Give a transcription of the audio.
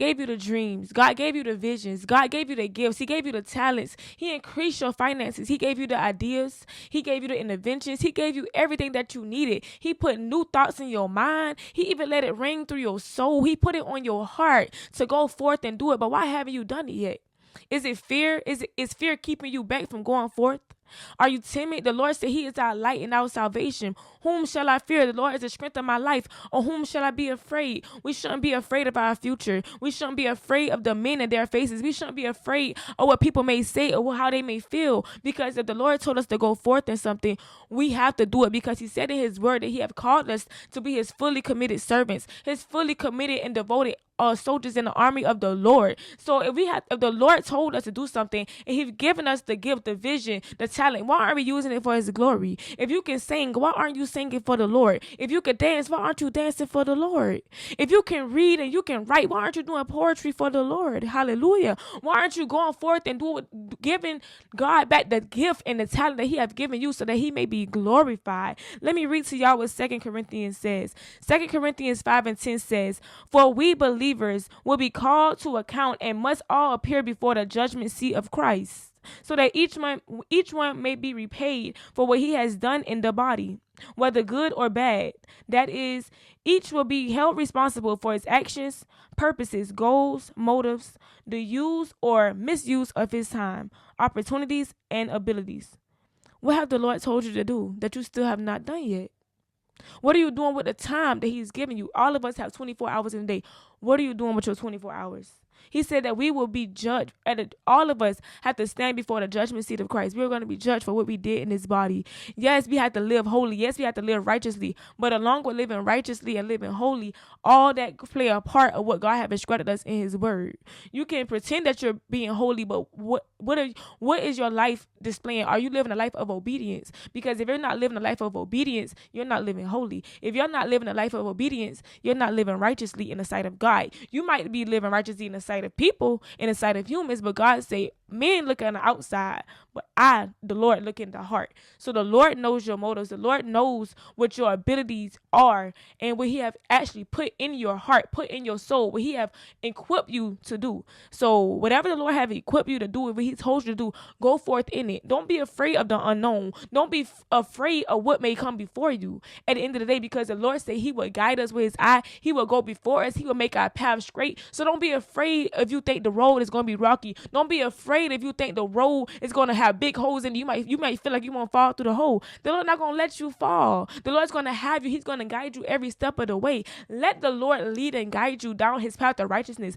gave you the dreams. God gave you the visions. God gave you the gifts. He gave you the talents. He increased your finances. He gave you the ideas. He gave you the interventions. He gave you everything that you needed. He put new thoughts in your mind. He even let it ring through your soul. He put it on your heart to go forth and do it. But why haven't you done it yet? Is it fear? Is fear keeping you back from going forth? Are you timid? The Lord said he is our light and our salvation. Whom shall I fear? The Lord is the strength of my life. Or whom shall I be afraid? We shouldn't be afraid of our future. We shouldn't be afraid of the men in their faces. We shouldn't be afraid of what people may say or how they may feel. Because if the Lord told us to go forth in something, we have to do it, because he said in his word that he have called us to be his fully committed servants, his fully committed and devoted soldiers in the army of the Lord. So if the Lord told us to do something and he's given us the gift, the vision, the talent, why aren't we using it for his glory? If you can sing, why aren't you singing for the Lord? If you can dance, why aren't you dancing for the Lord? If you can read and you can write, why aren't you doing poetry for the Lord? Hallelujah. Why aren't you going forth and giving God back the gift and the talent that he has given you so that he may be glorified? Let me read to y'all what 2 Corinthians says. 2 Corinthians 5:10 says, "For we believers will be called to account and must all appear before the judgment seat of Christ, so that each one may be repaid for what he has done in the body, whether good or bad. That is, each will be held responsible for his actions, purposes, goals, motives, the use or misuse of his time, opportunities, and abilities." What have the Lord told you to do that you still have not done yet? What are you doing with the time that he's giving you? All of us have 24 hours in a day. What are you doing with your 24 hours? He said that we will be judged, and all of us have to stand before the judgment seat of Christ. We're going to be judged for what we did in this body. Yes, we have to live holy. Yes, we have to live righteously. But along with living righteously and living holy, all that play a part of what God has instructed us in his word. You can pretend that you're being holy, but what is your life displaying? Are you living a life of obedience? Because if you're not living a life of obedience, you're not living holy. If you're not living a life of obedience, you're not living righteously in the sight of God. You might be living righteously in the sight of people, in the sight of humans, but God say, men look on the outside, but I, the Lord, look in the heart. So the Lord knows your motives. The Lord knows what your abilities are and what he have actually put in your heart, put in your soul, what he have equipped you to do. So whatever the Lord have equipped you to do, what he told you to do, go forth in it. Don't be afraid of the unknown. Don't be afraid of what may come before you at the end of the day, because the Lord said he would guide us with his eye. He will go before us. He will make our path straight. So don't be afraid if you think the road is going to be rocky. Don't be afraid if you think the road is going to have big holes in it. You might feel like you won't fall through the hole. The Lord not going to let you fall. The Lord's going to have you. He's going to guide you every step of the way. Let the Lord lead and guide you down his path of righteousness.